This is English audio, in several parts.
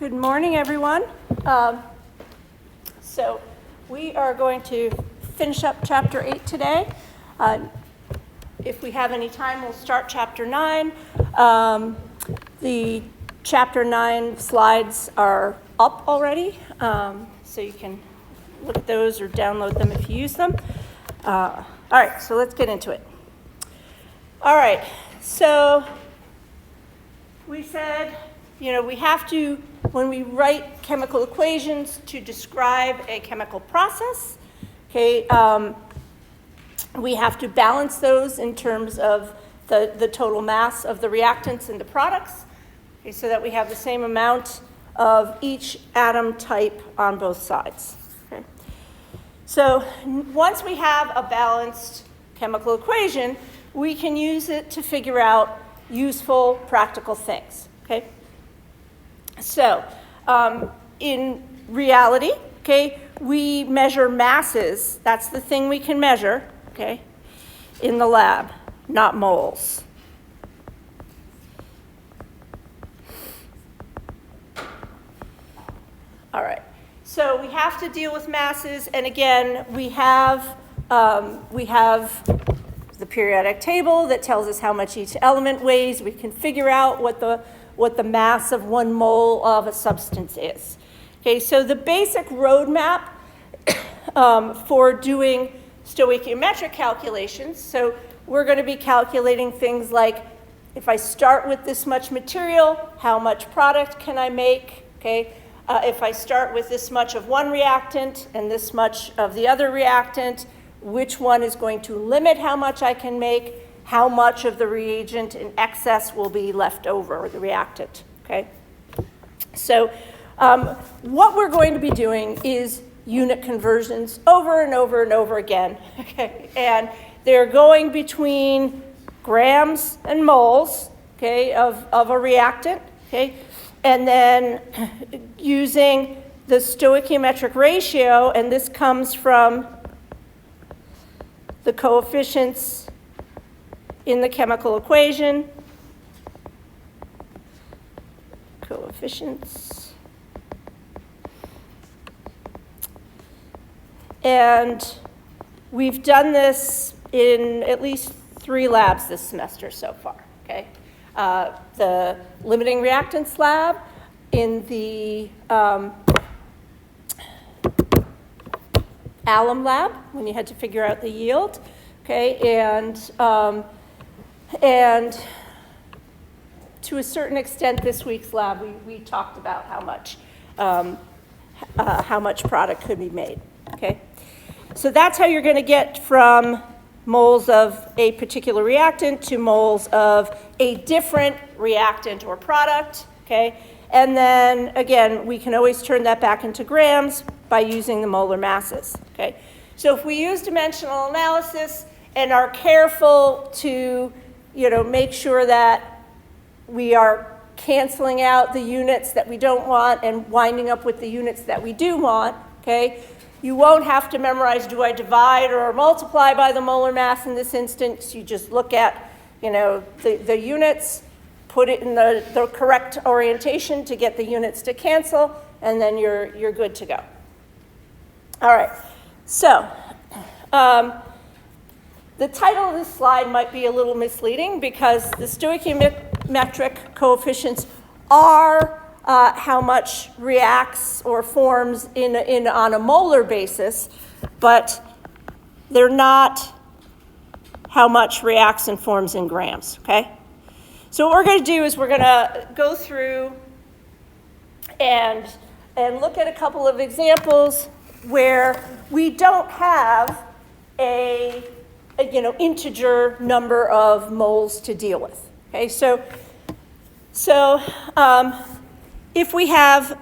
Good morning, everyone. So we are going to finish up Chapter 8 today. If we have any time, we'll start Chapter 9. The Chapter 9 slides are up already, so you can look at those or download them if you use them. All right, so let's get into it. All right, so we said, we have to, when we write chemical equations to describe a chemical process, okay, we have to balance those in terms of the total mass of the reactants and the products, okay, so that we have the same amount of each atom type on both sides. Okay. So once we have a balanced chemical equation, we can use it to figure out useful, practical things. Okay. So, in reality, okay, we measure masses. That's the thing we can measure, okay, in the lab, not moles. All right. So we have to deal with masses, and again, we have the periodic table that tells us how much each element weighs. We can figure out what the mass of 1 mole of a substance is. Okay, so the basic roadmap for doing stoichiometric calculations, so we're going to be calculating things like, if I start with this much material, how much product can I make? Okay, if I start with this much of one reactant and this much of the other reactant, which one is going to limit how much I can make? How much of the reagent in excess will be left over, or the reactant, okay? So what we're going to be doing is unit conversions over and over and over again, okay? And they're going between grams and moles, okay, of a reactant, okay? And then using the stoichiometric ratio, and this comes from the coefficients in the chemical equation, coefficients, and we've done this in at least 3 labs this semester so far, okay? The limiting reactants lab, in the alum lab, when you had to figure out the yield, okay, and to a certain extent, this week's lab, we talked about how much product could be made, okay? So that's how you're going to get from moles of a particular reactant to moles of a different reactant or product, okay? And then, again, we can always turn that back into grams by using the molar masses, okay? So if we use dimensional analysis and are careful to make sure that we are canceling out the units that we don't want and winding up with the units that we do want, okay? You won't have to memorize, do I divide or multiply by the molar mass in this instance? You just look at, the units, put it in the correct orientation to get the units to cancel, and then you're good to go. All right, so the title of this slide might be a little misleading because the stoichiometric coefficients are how much reacts or forms on a molar basis, but they're not how much reacts and forms in grams, okay? So what we're going to do is we're going to go through and look at a couple of examples where we don't have a integer number of moles to deal with. Okay, so if we have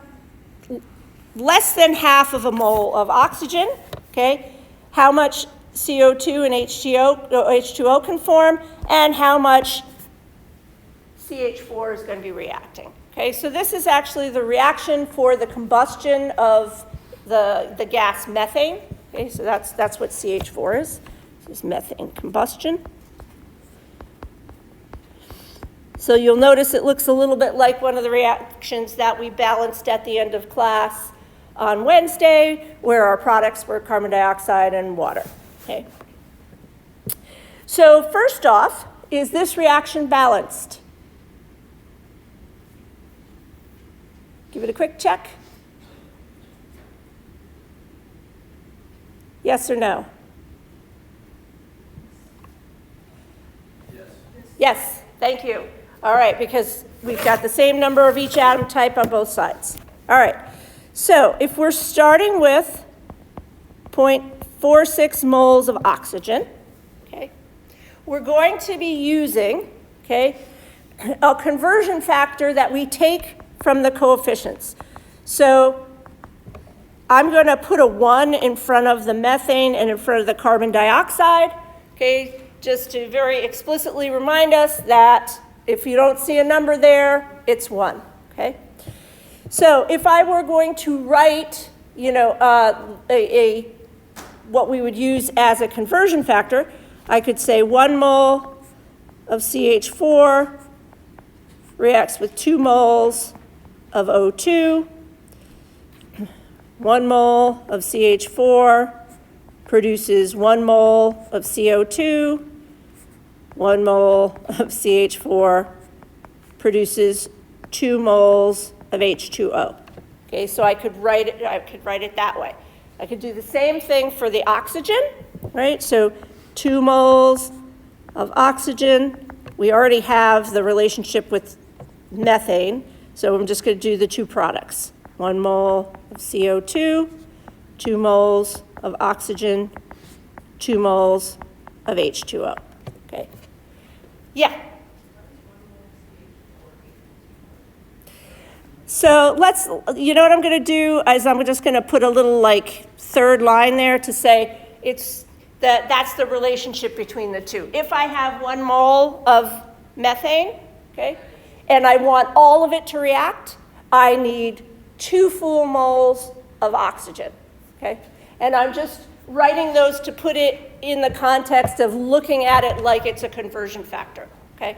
less than half of a mole of oxygen, okay, how much CO2 and H2O can form, and how much CH4 is going to be reacting. Okay, so this is actually the reaction for the combustion of the gas methane. Okay, so that's what CH4 is. This is methane combustion. So you'll notice it looks a little bit like one of the reactions that we balanced at the end of class on Wednesday, where our products were carbon dioxide and water. Okay. So first off, is this reaction balanced? Give it a quick check. Yes or no? Yes. Yes, thank you. All right, because we've got the same number of each atom type on both sides. All right, so if we're starting with 0.46 moles of oxygen, okay, we're going to be using, okay, a conversion factor that we take from the coefficients. So I'm going to put a 1 in front of the methane and in front of the carbon dioxide, okay, just to very explicitly remind us that if you don't see a number there, it's 1, okay? So if I were going to write, you know, what we would use as a conversion factor, I could say 1 mole of CH4 reacts with 2 moles of O2. 1 mole of CH4 produces 1 mole of CO2. 1 mole of CH4 produces 2 moles of H2O. Okay, so I could write it that way. I could do the same thing for the oxygen, right? So 2 moles of oxygen. We already have the relationship with methane, so I'm just going to do the two products. 1 mole of CO2, 2 moles of oxygen, 2 moles of H2O. Okay. Yeah. So you know what I'm going to do is I'm just going to put a little like third line there to say that's the relationship between the two. If I have 1 mole of methane, okay, and I want all of it to react, I need 2 full moles of oxygen, okay? And I'm just writing those to put it in the context of looking at it like it's a conversion factor, okay?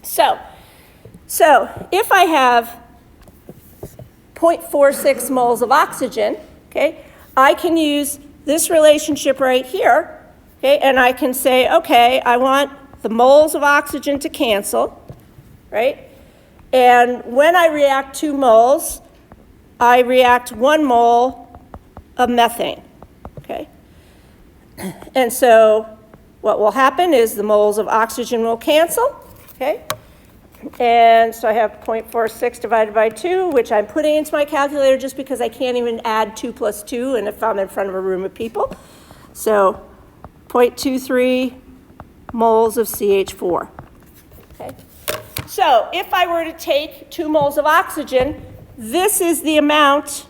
So if I have 0.46 moles of oxygen, okay, I can use this relationship right here, okay, and I can say, okay, I want the moles of oxygen to cancel, right? And when I react 2 moles, I react 1 mole of methane, okay? And so what will happen is the moles of oxygen will cancel, okay? And so I have 0.46 divided by 2, which I'm putting into my calculator just because I can't even add 2 plus 2, and if I'm in front of a room of people. So 0.23 moles of CH4, okay? So if I were to take 2 moles of oxygen, this is the amount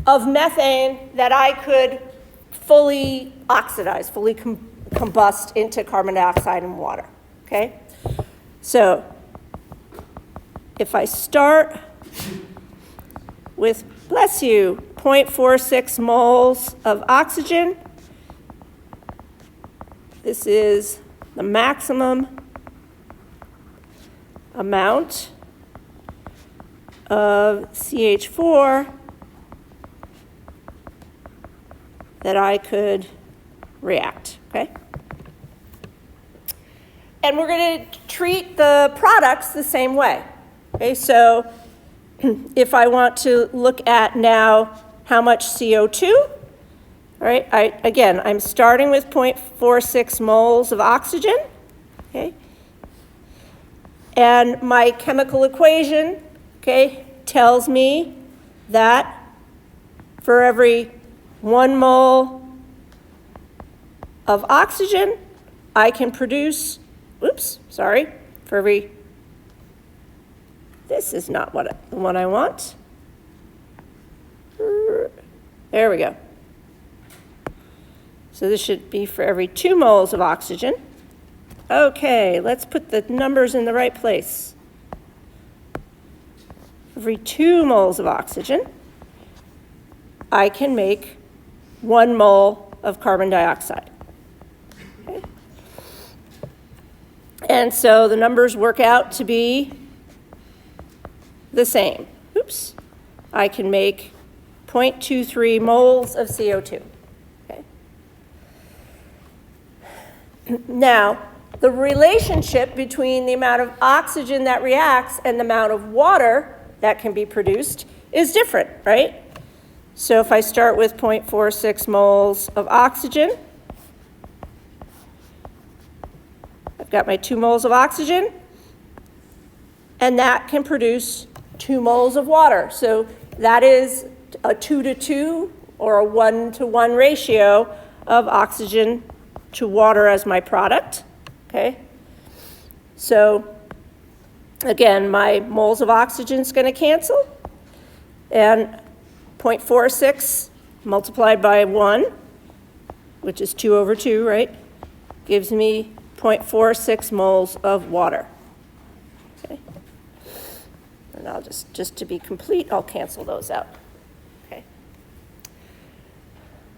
of methane that I could fully oxidize, fully combust into carbon dioxide and water, okay? So if I start with, bless you, 0.46 moles of oxygen, this is the maximum amount of CH4 that I could react, okay? And we're going to treat the products the same way, okay? So if I want to look at now how much CO2, all right, I'm starting with 0.46 moles of oxygen, okay? And my chemical equation, okay, tells me that for every 1 mole of oxygen, I can produce, for every, this is not the one I want. There we go. So this should be for every 2 moles of oxygen. Okay, let's put the numbers in the right place. Every 2 moles of oxygen, I can make 1 mole of carbon dioxide. Okay. And so the numbers work out to be the same. Oops. I can make 0.23 moles of CO2. Okay. Now, the relationship between the amount of oxygen that reacts and the amount of water that can be produced is different, right? So if I start with 0.46 moles of oxygen, I've got my 2 moles of oxygen, and that can produce 2 moles of water. So that is a 2-to-2 or a 1-to-1 ratio of oxygen to water as my product, okay? So again, my moles of oxygen is going to cancel, and 0.46 multiplied by 1, which is 2 over 2, right, gives me 0.46 moles of water. Okay. And I'll just to be complete, I'll cancel those out. Okay.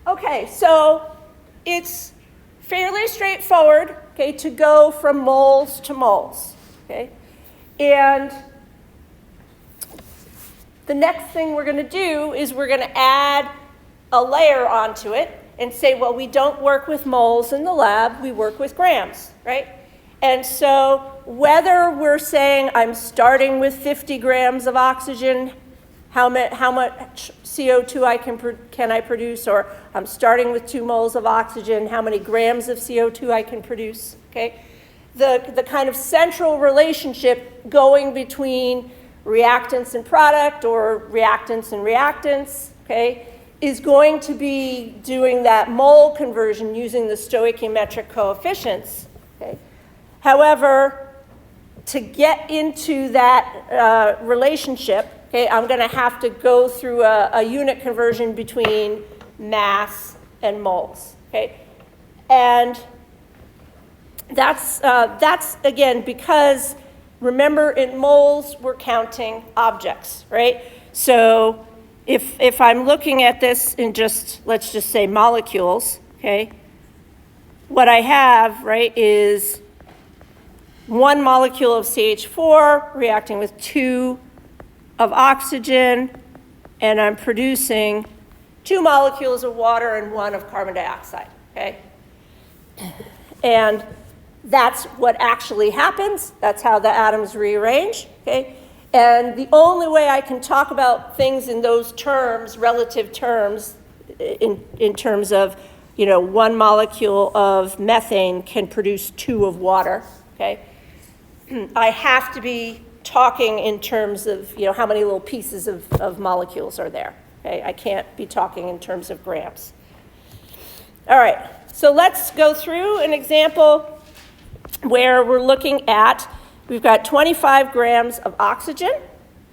Okay, so it's fairly straightforward, okay, to go from moles to moles, okay? And the next thing we're going to do is we're going to add a layer onto it and say, well, we don't work with moles in the lab, we work with grams, right? And so whether we're saying I'm starting with 50 grams of oxygen, how much CO2 can I produce, or I'm starting with 2 moles of oxygen, how many grams of CO2 I can produce, okay? The kind of central relationship going between reactants and product or reactants and reactants, okay, is going to be doing that mole conversion using the stoichiometric coefficients, okay? However, to get into that relationship, okay, I'm going to have to go through a unit conversion between mass and moles, okay? And that's again, because remember in moles, we're counting objects, right? So if I'm looking at this in let's just say molecules, okay? What I have, right, is 1 molecule of CH4 reacting with 2 of oxygen, and I'm producing 2 molecules of water and 1 of carbon dioxide, okay? And that's what actually happens. That's how the atoms rearrange, okay? And the only way I can talk about things in those terms, relative terms, in terms of, 1 molecule of methane can produce 2 of water, okay? I have to be talking in terms of, how many little pieces of molecules are there, okay? I can't be talking in terms of grams. All right, so let's go through an example where we're looking at, we've got 25 grams of oxygen,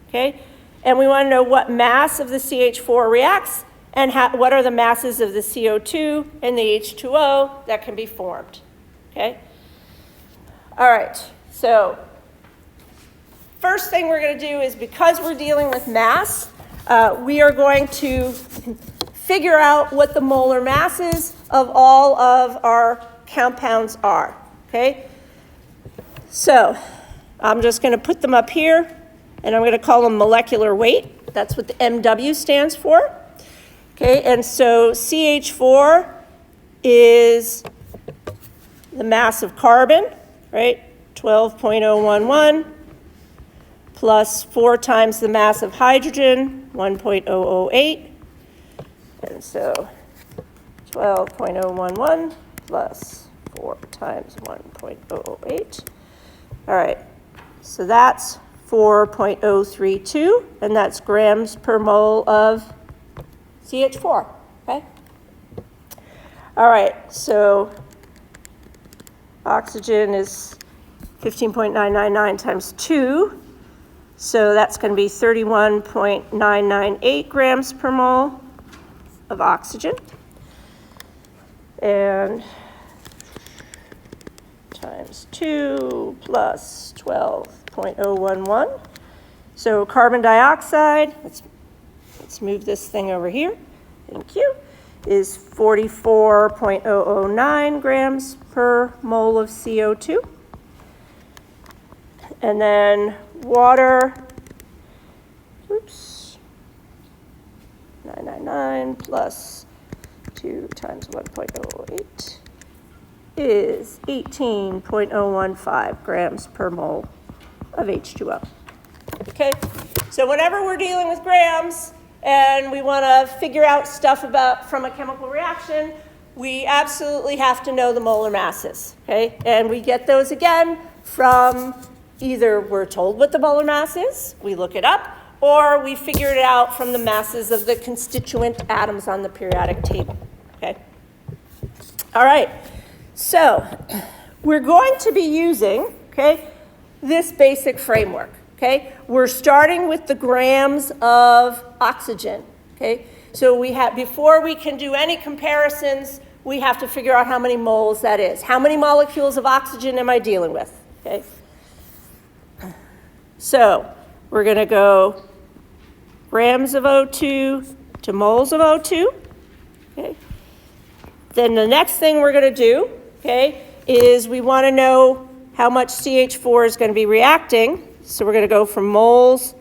okay? And we want to know what mass of the CH4 reacts and what are the masses of the CO2 and the H2O that can be formed, okay? All right, so first thing we're going to do is, because we're dealing with mass, we are going to figure out what the molar masses of all of our compounds are, okay? So I'm just going to put them up here, and I'm going to call them molecular weight. That's what the MW stands for. Okay, and so CH4 is the mass of carbon, right? 12.011 plus 4 times the mass of hydrogen, 1.008. And so 12.011 plus 4 times 1.008. All right, so that's 4.032, and that's grams per mole of CH4, okay? All right, so oxygen is 15.999 times 2, so that's going to be 31.998 grams per mole of oxygen. And times 2 plus 12.011. So carbon dioxide, let's move this thing over here, thank you, is 44.009 grams per mole of CO2. And then water, oops, 999 plus 2 times 1.08 is 18.015 grams per mole of H2O. Okay, so whenever we're dealing with grams and we want to figure out stuff from a chemical reaction, we absolutely have to know the molar masses, okay? And we get those again from either we're told what the molar mass is, we look it up, or we figure it out from the masses of the constituent atoms on the periodic table, okay? All right, so we're going to be using, okay, this basic framework, okay? We're starting with the grams of oxygen, okay? So before we can do any comparisons, we have to figure out how many moles that is. How many molecules of oxygen am I dealing with, okay? So we're going to go grams of O2 to moles of O2, okay? Then the next thing we're going to do, okay, is we want to know how much CH4 is going to be reacting. So we're going to go from moles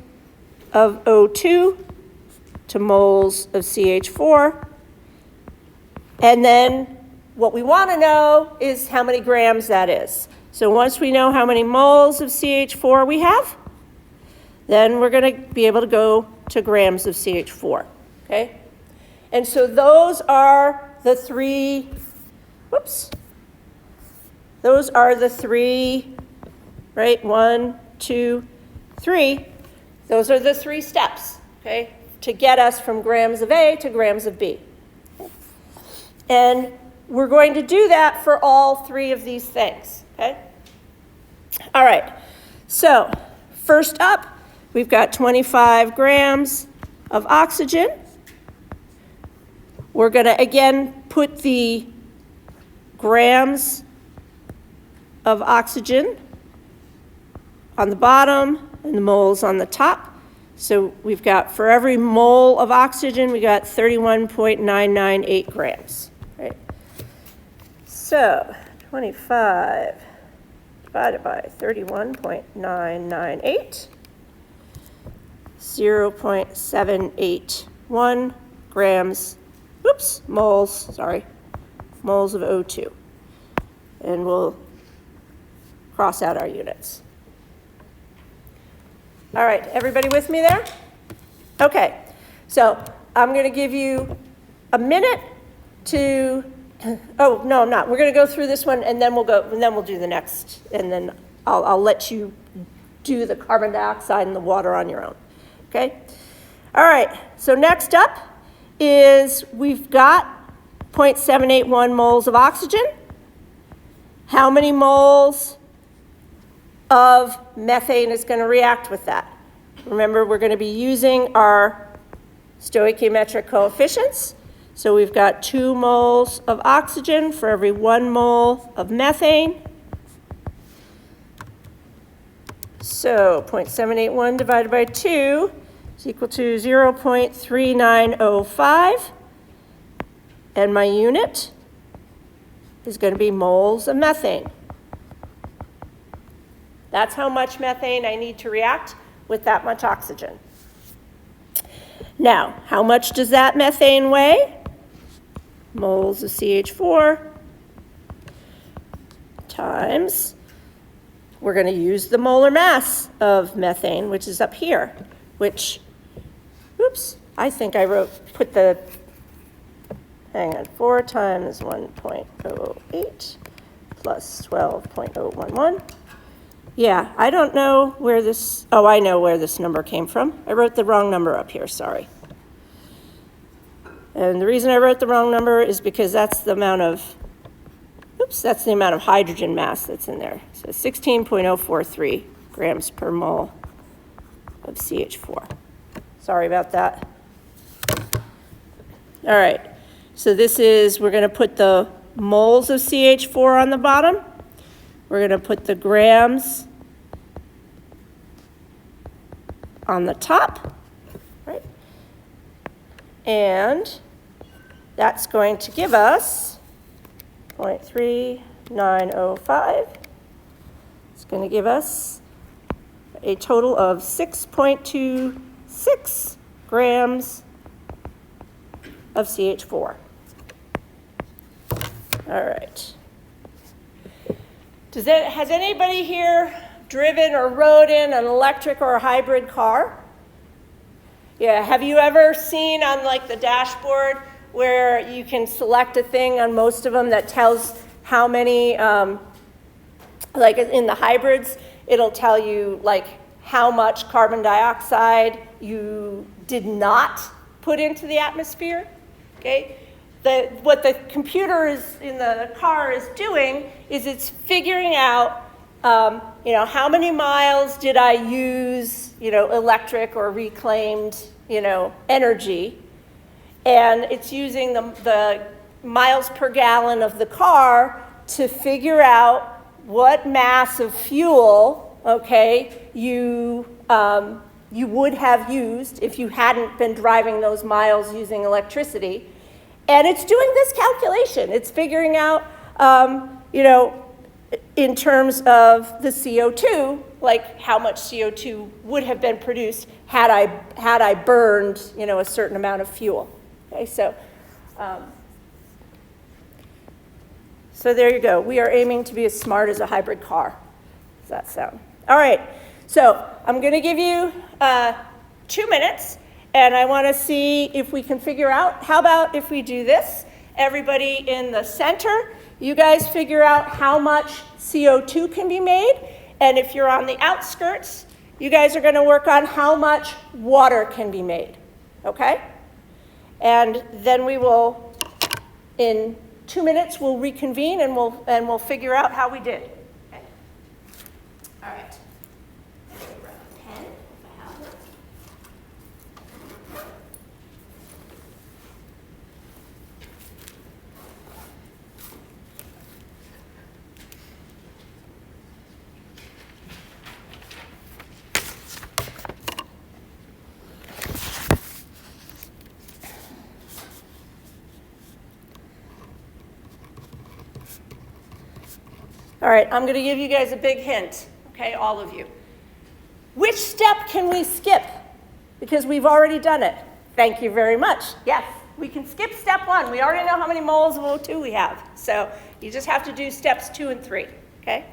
of O2 to moles of CH4. And then what we want to know is how many grams that is. So once we know how many moles of CH4 we have, then we're going to be able to go to grams of CH4, okay? And so those are the three, those are the three, right? 1, 2, 3. Those are the 3 steps, okay, to get us from grams of A to grams of B. And we're going to do that for all 3 of these things, okay? All right, so first up, we've got 25 grams of oxygen. We're going to, again, put the grams of oxygen on the bottom and the moles on the top. So we've got, for every mole of oxygen, we got 31.998 grams, right? So 25 divided by 31.998, 0.781 grams, moles of O2. And we'll cross out our units. All right, everybody with me there? Okay, so I'm going to give you a minute to, oh, no, I'm not. We're going to go through this one, and then we'll do the next, and then I'll let you do the carbon dioxide and the water on your own, okay? All right, so next up is we've got 0.781 moles of oxygen. How many moles of methane is going to react with that? Remember, we're going to be using our stoichiometric coefficients. So we've got 2 moles of oxygen for every 1 mole of methane. So 0.781 divided by 2 is equal to 0.3905. And my unit is going to be moles of methane. That's how much methane I need to react with that much oxygen. Now, how much does that methane weigh? Moles of CH4 times, we're going to use the molar mass of methane, which is up here, which, I think I put the, hang on, 4 times 1.008 plus 12.011. Yeah, I don't know where this, I know where this number came from. I wrote the wrong number up here, sorry. And the reason I wrote the wrong number is because that's the amount of, that's the amount of hydrogen mass that's in there. So 16.043 grams per mole of CH4. Sorry about that. All right, so this is, we're gonna put the moles of CH4 on the bottom. We're gonna put the grams on the top, right? And that's going to give us 0.3905. It's going to give us a total of 6.26 grams of CH4. All right. Has anybody here driven or rode in an electric or a hybrid car? Yeah, have you ever seen on like the dashboard where you can select a thing on most of them that tells how many, like in the hybrids, it'll tell you like how much carbon dioxide you did not put into the atmosphere, okay? What the computer is in the car is doing is it's figuring out, how many miles did I use, electric or reclaimed, energy, and it's using the miles per gallon of the car to figure out what mass of fuel, okay, you would have used if you hadn't been driving those miles using electricity. And it's doing this calculation. It's figuring out, in terms of the CO2, like how much CO2 would have been produced had I burned, a certain amount of fuel. Okay, so there you go. We are aiming to be as smart as a hybrid car. Does that sound? All right. So I'm going to give you 2 minutes. And I want to see if we can figure out, how about if we do this? Everybody in the center, you guys figure out how much CO2 can be made. And if you're on the outskirts, you guys are going to work on how much water can be made. Okay? And then we will, in 2 minutes, we'll reconvene and we'll figure out how we did. Okay? All right. All right, I'm going to give you guys a big hint, okay, all of you. Which step can we skip? Because we've already done it. Thank you very much. Yes, we can skip step 1. We already know how many moles of O2 we have. So you just have to do steps 2 and 3, okay?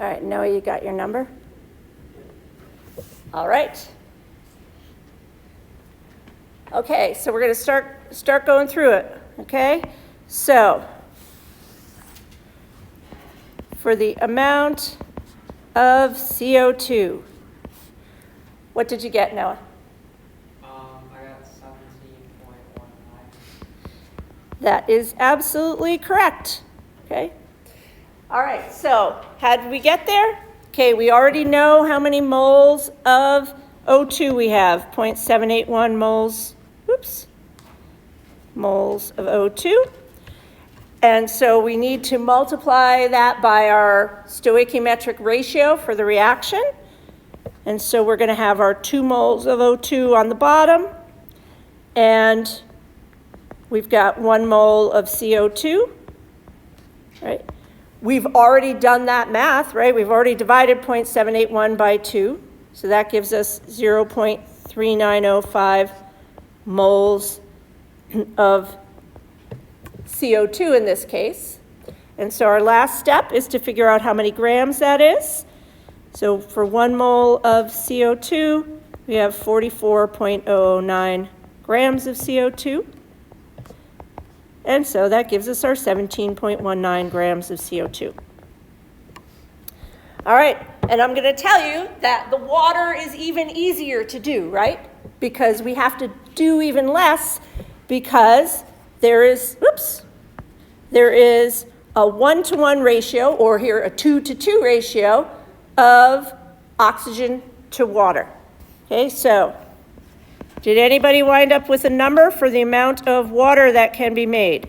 All right, Noah, you got your number? All right. Okay, so we're going to start going through it, okay? So, for the amount of CO2, what did you get, Noah? I got 17.19. That is absolutely correct, okay? All right, so how did we get there? Okay, we already know how many moles of O2 we have 0.781 moles, moles of O2. And so we need to multiply that by our stoichiometric ratio for the reaction. And so we're going to have our 2 moles of O2 on the bottom, and we've got 1 mole of CO2, right? We've already done that math, right? We've already divided 0.781 by 2, so that gives us 0.3905 moles of CO2 in this case. And so our last step is to figure out how many grams that is. So for 1 mole of CO2, we have 44.009 grams of CO2. And so that gives us our 17.19 grams of CO2. All right, and I'm going to tell you that the water is even easier to do, right? Because we have to do even less because there is a 1-to-1 ratio, or here a 2-to-2 ratio, of oxygen to water. Okay, so did anybody wind up with a number for the amount of water that can be made?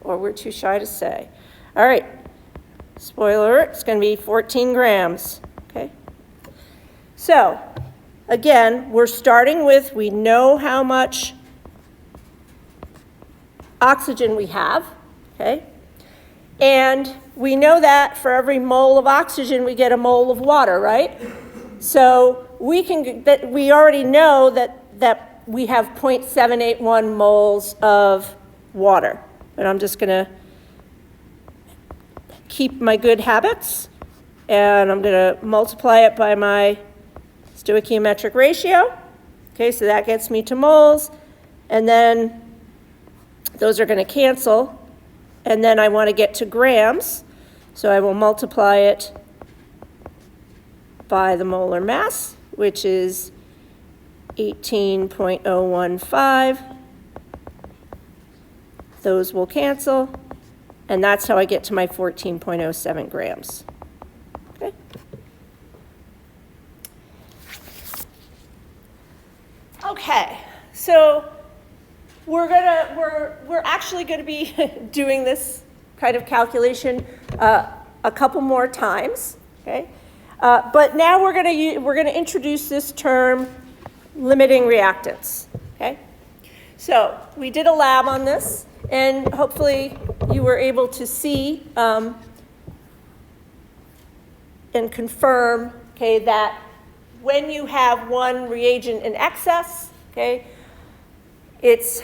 Or we're too shy to say. All right, spoiler alert, it's going to be 14 grams. Okay, so again, we're starting with, we know how much oxygen we have. Okay? And we know that for every mole of oxygen, we get a mole of water, right? So we already know that we have 0.781 moles of water. And I'm just going to keep my good habits, and I'm going to multiply it by my stoichiometric ratio. Okay, so that gets me to moles, and then those are going to cancel. And then I want to get to grams, so I will multiply it by the molar mass, which is 18.015. Those will cancel, and that's how I get to my 14.07 grams. Okay? Okay, so we're actually going to be doing this kind of calculation a couple more times, okay? But now we're going to introduce this term, limiting reactants, okay? So we did a lab on this, and hopefully you were able to see and confirm, okay, that when you have one reagent in excess, okay, it's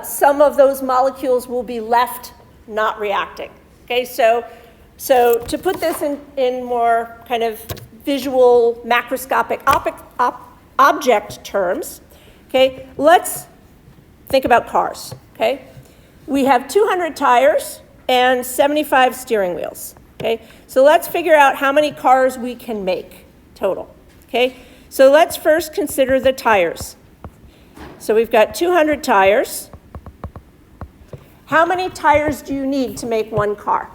some of those molecules will be left not reacting. Okay, so to put this in more kind of visual macroscopic object terms, okay, let's think about cars. Okay, we have 200 tires and 75 steering wheels. Okay, so let's figure out how many cars we can make total. Okay, so let's first consider the tires. So we've got 200 tires. How many tires do you need to make one car?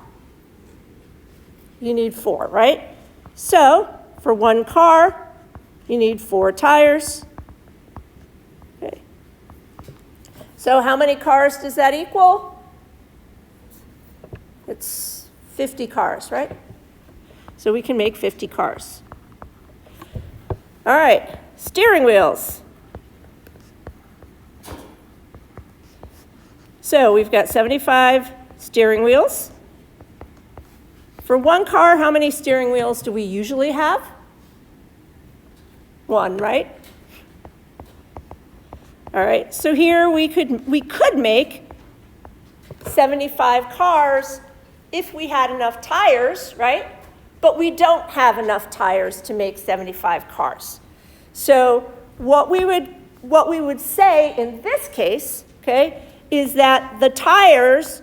You need 4, right? So for one car, you need 4 tires. Okay. So how many cars does that equal? It's 50 cars, right? So we can make 50 cars. All right, steering wheels. So we've got 75 steering wheels. For one car, how many steering wheels do we usually have? 1, right? All right, so here we could make 75 cars if we had enough tires, right? But we don't have enough tires to make 75 cars. So what we would say in this case, okay, is that the tires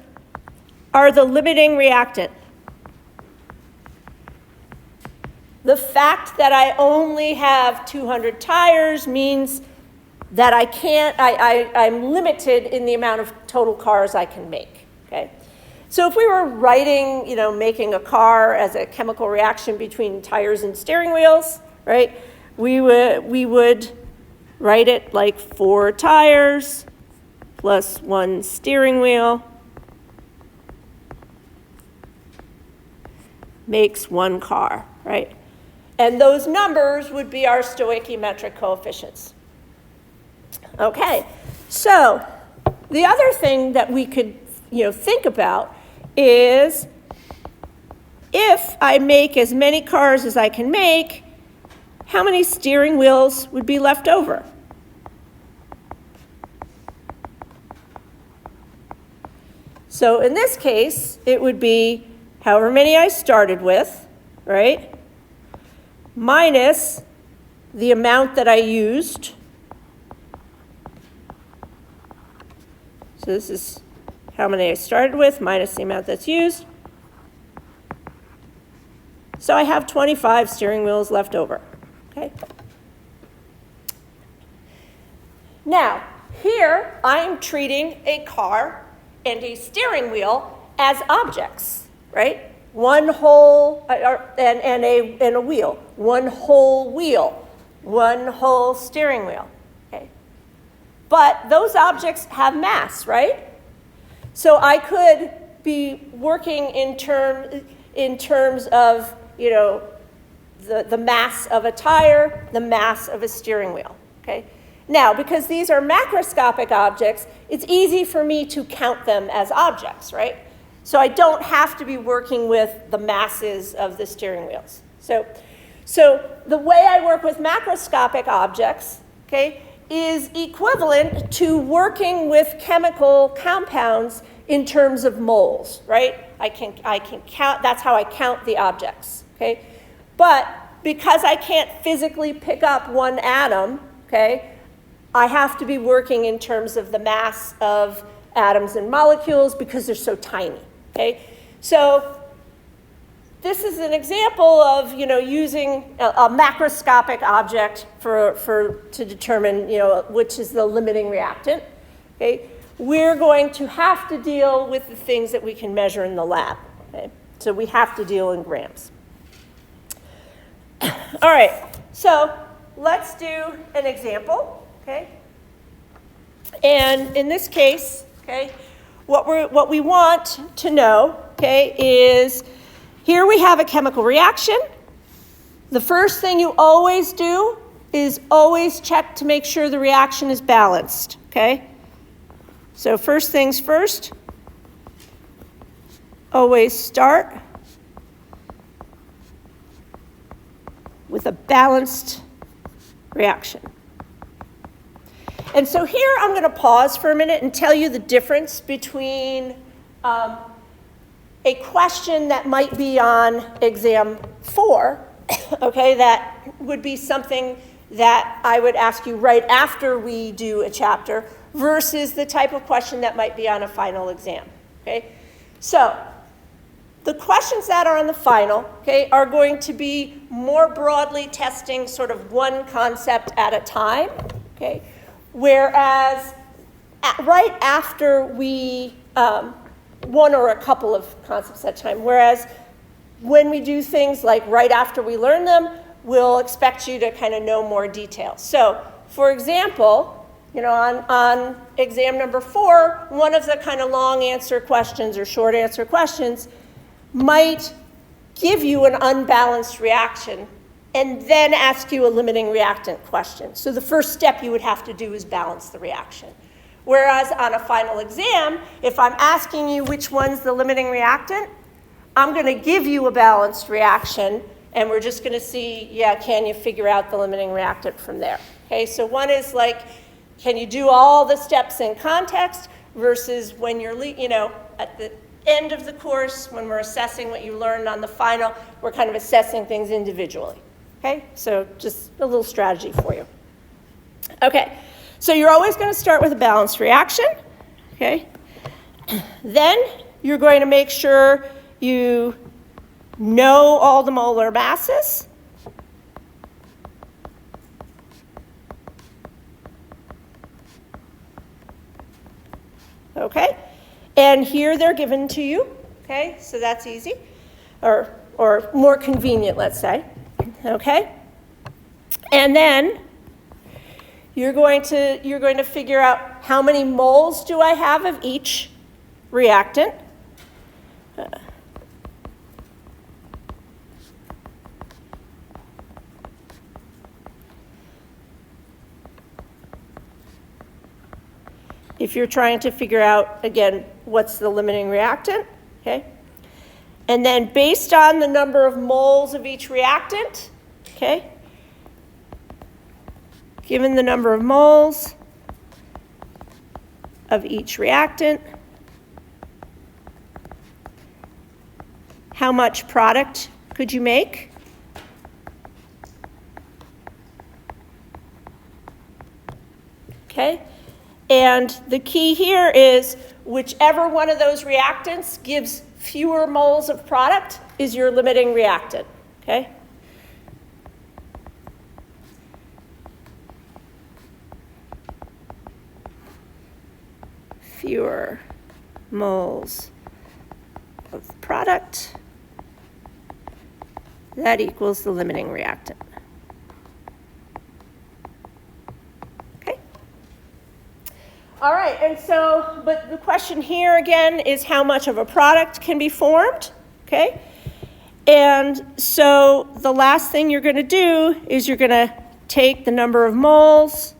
are the limiting reactant. The fact that I only have 200 tires means that I'm limited in the amount of total cars I can make, okay? So if we were writing, making a car as a chemical reaction between tires and steering wheels, right, we would write it like 4 tires plus 1 steering wheel makes 1 car, right? And those numbers would be our stoichiometric coefficients. Okay, so the other thing that we could, think about is if I make as many cars as I can make, how many steering wheels would be left over? So in this case, it would be however many I started with, right, minus the amount that I used. So this is how many I started with minus the amount that's used. So I have 25 steering wheels left over, okay? Now, here I'm treating a car and a steering wheel as objects, right? One whole, and a wheel. One whole wheel. One whole steering wheel, okay? But those objects have mass, right? So I could be working in terms of, the mass of a tire, the mass of a steering wheel, okay? Now, because these are macroscopic objects, it's easy for me to count them as objects, right? So I don't have to be working with the masses of the steering wheels. So the way I work with macroscopic objects, okay, is equivalent to working with chemical compounds in terms of moles, right? I can count, that's how I count the objects, okay? But because I can't physically pick up one atom, okay, I have to be working in terms of the mass of atoms and molecules because they're so tiny, okay? So this is an example of, using a macroscopic object to determine, which is the limiting reactant, okay? We're going to have to deal with the things that we can measure in the lab, okay? So we have to deal in grams. All right, so let's do an example, okay? And in this case, okay, what we want to know, okay, is here we have a chemical reaction. The first thing you always do is always check to make sure the reaction is balanced, okay? So first things first, always start with a balanced reaction. And so here I'm going to pause for a minute and tell you the difference between a question that might be on exam 4, okay, that would be something that I would ask you right after we do a chapter versus the type of question that might be on a final exam, okay? So the questions that are on the final, okay, are going to be more broadly testing sort of one concept at a time, okay? Whereas right after we, one or a couple of concepts at a time, whereas when we do things like right after we learn them, we'll expect you to kind of know more details. So, for example, on exam number 4, one of the kind of long answer questions or short answer questions might give you an unbalanced reaction and then ask you a limiting reactant question. So the first step you would have to do is balance the reaction. Whereas on a final exam, if I'm asking you which one's the limiting reactant, I'm going to give you a balanced reaction, and we're just going to see, can you figure out the limiting reactant from there? Okay, so one is like, can you do all the steps in context versus when you're, at the end of the course, when we're assessing what you learned on the final, we're kind of assessing things individually. Okay, so just a little strategy for you. Okay, so you're always going to start with a balanced reaction. Okay, then you're going to make sure you know all the molar masses. Okay, and here they're given to you. Okay, so that's easy, or more convenient, let's say. Okay, and then you're going to figure out how many moles do I have of each reactant. If you're trying to figure out, again, what's the limiting reactant, okay? And then based on the number of moles of each reactant, okay? Given the number of moles of each reactant, how much product could you make? Okay? And the key here is whichever one of those reactants gives fewer moles of product is your limiting reactant, okay? Fewer moles of product, that equals the limiting reactant. All right, and so, but the question here again is how much of a product can be formed, okay? And so the last thing you're going to do is you're going to take the number of moles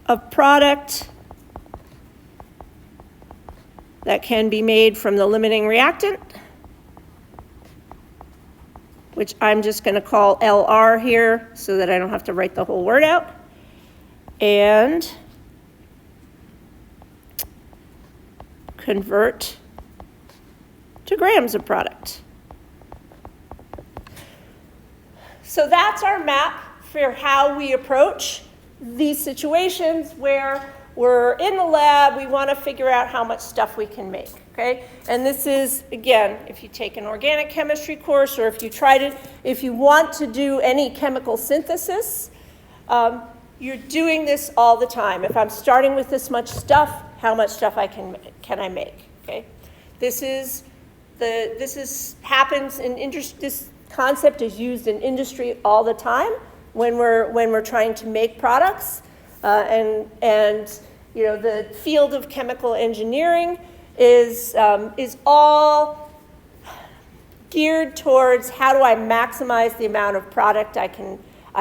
of product that can be made from the limiting reactant, which I'm just going to call LR here so that I don't have to write the whole word out. And convert to grams of product. So that's our map for how we approach these situations where we're in the lab, we want to figure out how much stuff we can make, okay? And this is, again, if you take an organic chemistry course or if you want to do any chemical synthesis, you're doing this all the time. If I'm starting with this much stuff, how much stuff can I make? Okay, this happens in industry. This concept is used in industry all the time when we're trying to make products, and you know the field of chemical engineering is all geared towards how do I maximize the amount of product I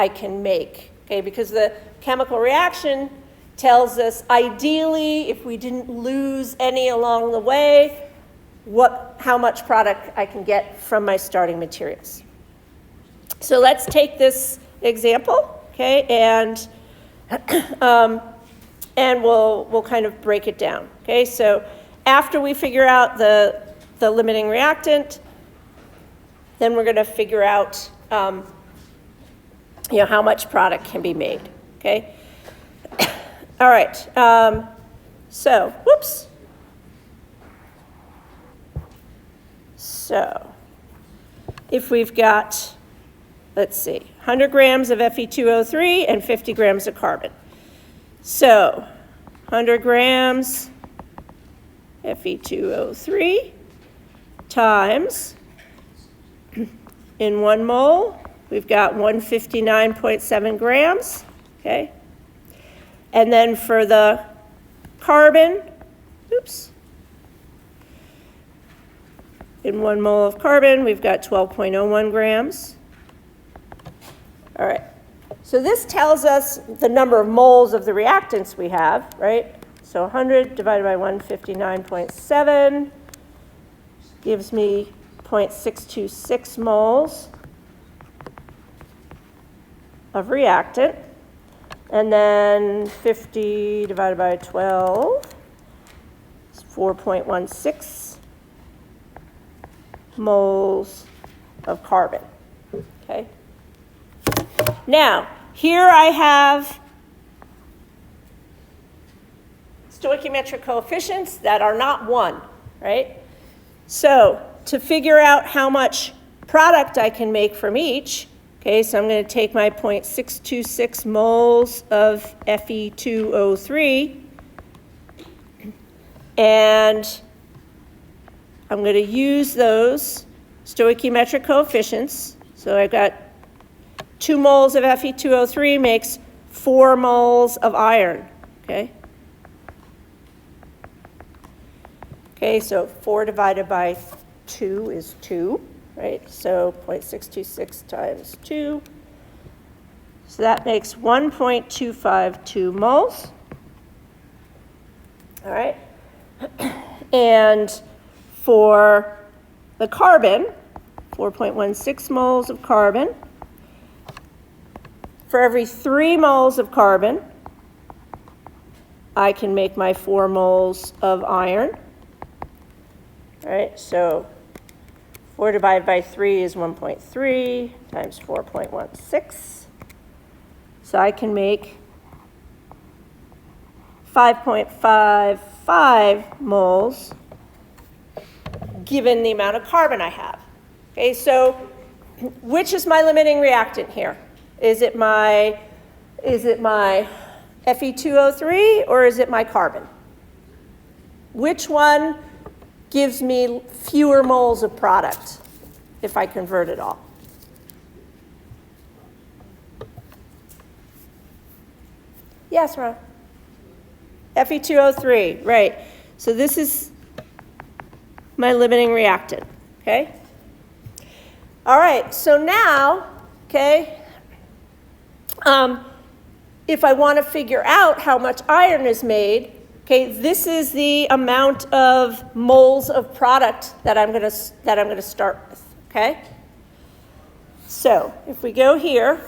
can make. Okay, because the chemical reaction tells us ideally, if we didn't lose any along the way, how much product I can get from my starting materials. So let's take this example, okay, and we'll kind of break it down. Okay, so after we figure out the limiting reactant, then we're going to figure out how much product can be made, okay? All right, so if we've got, let's see, 100 grams of Fe2O3 and 50 grams of carbon. So 100 grams Fe2O3 times, in 1 mole, we've got 159.7 grams, okay? And then for the carbon, in 1 mole of carbon, we've got 12.01 grams. All right, so this tells us the number of moles of the reactants we have, right? So 100 divided by 159.7 gives me 0.626 moles of reactant, and then 50 divided by 12 is 4.16 moles of carbon, okay? Now, here I have stoichiometric coefficients that are not 1, right? So to figure out how much product I can make from each, okay, so I'm going to take my 0.626 moles of Fe2O3 and I'm going to use those stoichiometric coefficients. So I've got 2 moles of Fe2O3 makes 4 moles of iron, okay? Okay, so 4 divided by 2 is 2, right? So 0.626 times 2. So that makes 1.252 moles. All right. And for the carbon, 4.16 moles of carbon. For every 3 moles of carbon, I can make my 4 moles of iron. All right, so 4 divided by 3 is 1.3 times 4.16. So I can make 5.55 moles given the amount of carbon I have. Okay, so which is my limiting reactant here? Is it my Fe2O3 or is it my carbon? Which one gives me fewer moles of product if I convert it all? Yes, Ron? Fe2O3, right. So this is my limiting reactant, okay? All right, so now, okay, if I want to figure out how much iron is made, okay, this is the amount of moles of product that I'm going to start with, okay? So if we go here,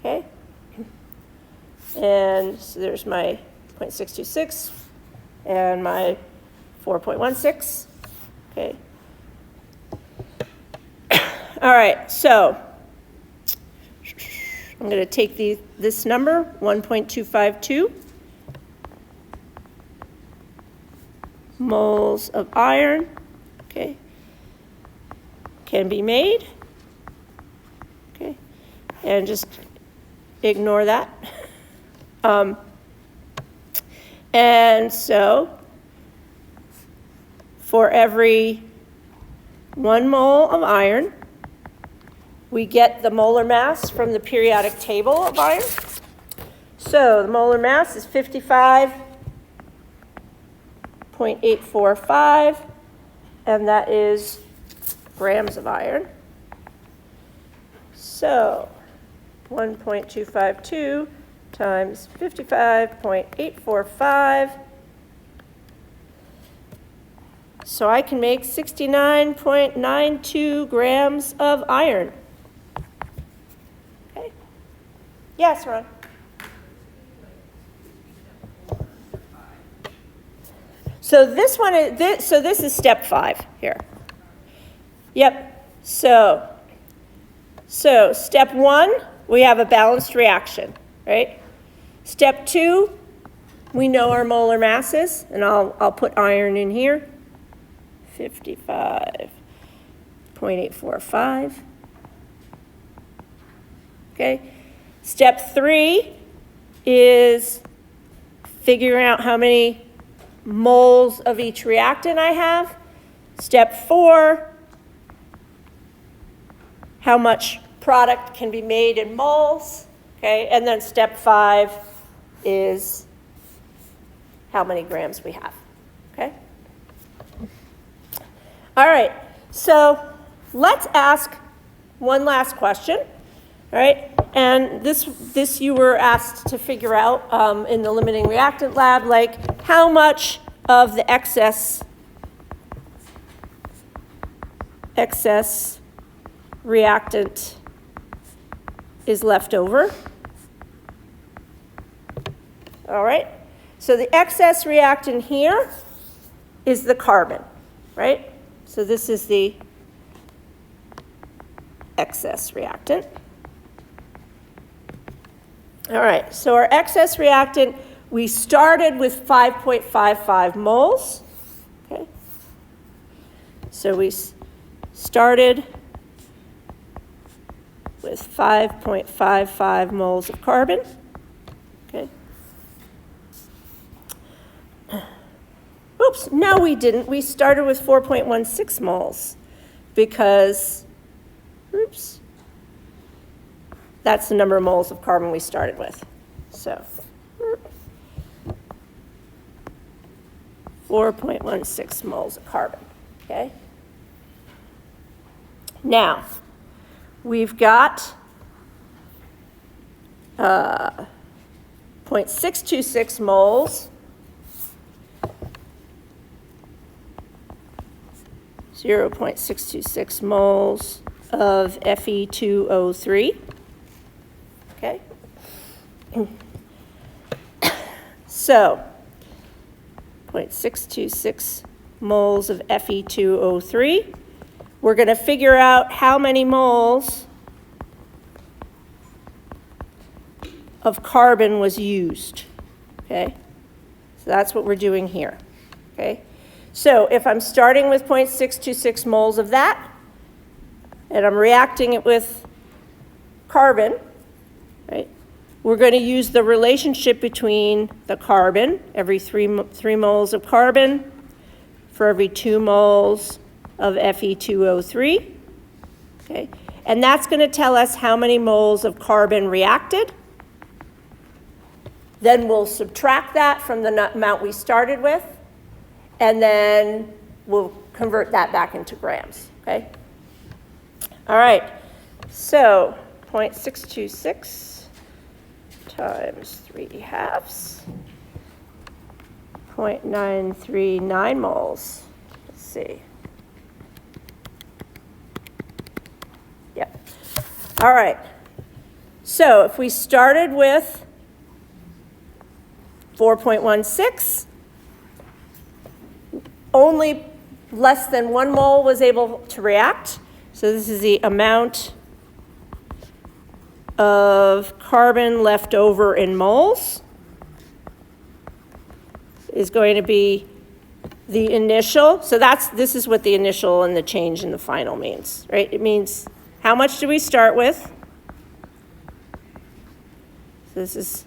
okay, and so there's my 0.626 and my 4.16, okay. All right, so I'm going to take this number, 1.252 moles of iron, okay, can be made, okay, and just ignore that. And so for every 1 mole of iron, we get the molar mass from the periodic table of iron. So the molar mass is 55.845, and that is grams of iron. So 1.252 times 55.845. So I can make 69.92 grams of iron. Okay. Yes, Ron? So this one is this is step 5 here. Yep. So step 1, we have a balanced reaction, right? Step 2, we know our molar masses, and I'll put iron in here. 55.845. Okay. Step 3 is figuring out how many moles of each reactant I have. Step 4, how much product can be made in moles. Okay. And then step 5 is how many grams we have. Okay. All right, so let's ask one last question, all right? And this you were asked to figure out in the limiting reactant lab, like how much of the excess reactant is left over. All right, so the excess reactant here is the carbon, right? So this is the excess reactant. All right, so our excess reactant, we started with 5.55 moles. Okay. So we started with 5.55 moles of carbon. Okay. oops, no, we didn't. We started with 4.16 moles because, oops, that's the number of moles of carbon we started with. So 4.16 moles of carbon, okay? Now, we've got 0.626 moles, 0.626 moles of Fe2O3, okay? So, 0.626 moles of Fe2O3. We're going to figure out how many moles of carbon was used, okay? So that's what we're doing here, okay? So if I'm starting with 0.626 moles of that, and I'm reacting it with carbon, right? We're going to use the relationship between the carbon, every 3 moles of carbon for every 2 moles of Fe2O3, okay? And that's going to tell us how many moles of carbon reacted. Then we'll subtract that from the amount we started with, and then we'll convert that back into grams, okay? All right, so 0.626 times 3/2, 0.939 moles. Let's see. Yep. All right, so if we started with 4.16, only less than 1 mole was able to react. So this is the amount of carbon left over in moles is going to be the initial. So this is what the initial and the change in the final means, right? It means how much do we start with? So this is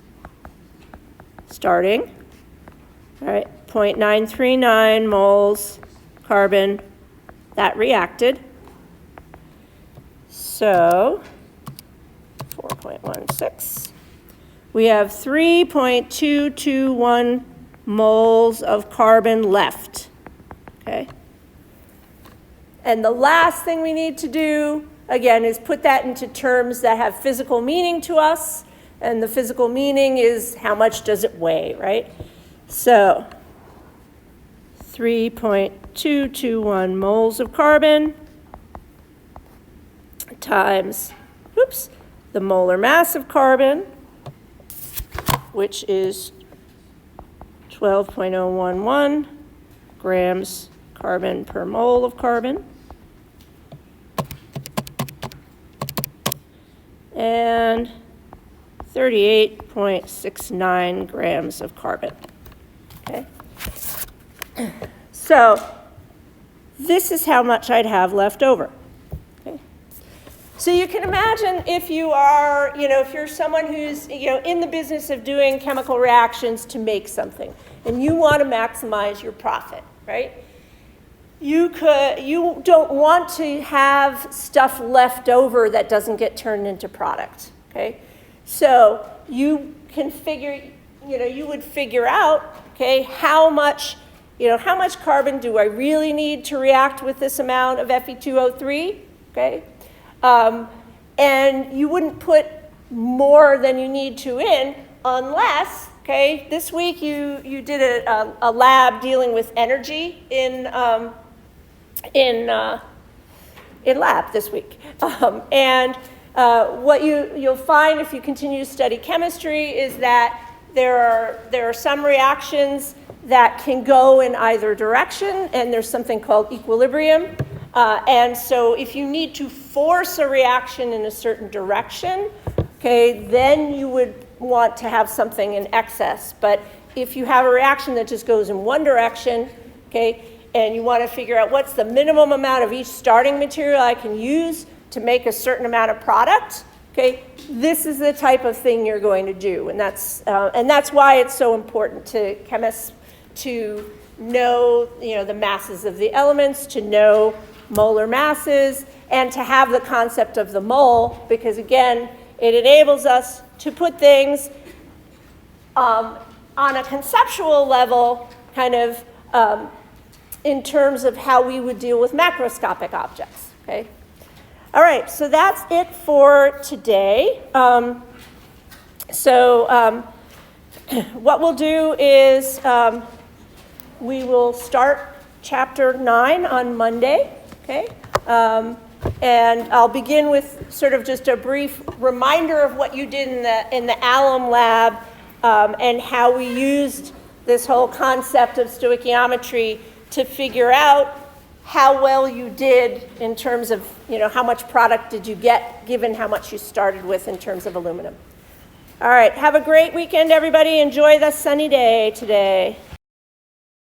starting, all right, 0.939 moles carbon that reacted. So 4.16. We have 3.221 moles of carbon left, okay? And the last thing we need to do, again, is put that into terms that have physical meaning to us. And the physical meaning is how much does it weigh, right? So 3.221 moles of carbon times, oops, the molar mass of carbon, which is 12.011 grams carbon per mole of carbon. And 38.69 grams of carbon, okay? So this is how much I'd have left over, okay? So you can imagine if you are, if you're someone who's, in the business of doing chemical reactions to make something, and you want to maximize your profit, right? You don't want to have stuff left over that doesn't get turned into product, okay? So you can figure, you would figure out, okay, how much carbon do I really need to react with this amount of Fe2O3, okay? And you wouldn't put more than you need to in unless, okay, this week you did a lab dealing with energy in lab this week. What you'll find if you continue to study chemistry is that there are some reactions that can go in either direction, and there's something called equilibrium. And so if you need to force a reaction in a certain direction, okay, then you would want to have something in excess. But if you have a reaction that just goes in one direction, okay, and you want to figure out what's the minimum amount of each starting material I can use to make a certain amount of product, okay, this is the type of thing you're going to do. And that's why it's so important to chemists to know, the masses of the elements, to know molar masses, and to have the concept of the mole, because again, it enables us to put things on a conceptual level, kind of in terms of how we would deal with macroscopic objects, okay? All right, so that's it for today. What we'll do is we will start chapter 9 on Monday, okay? And I'll begin with sort of just a brief reminder of what you did in the alum lab and how we used this whole concept of stoichiometry to figure out how well you did in terms of, how much product did you get given how much you started with in terms of aluminum. All right, have a great weekend, everybody. Enjoy the sunny day today.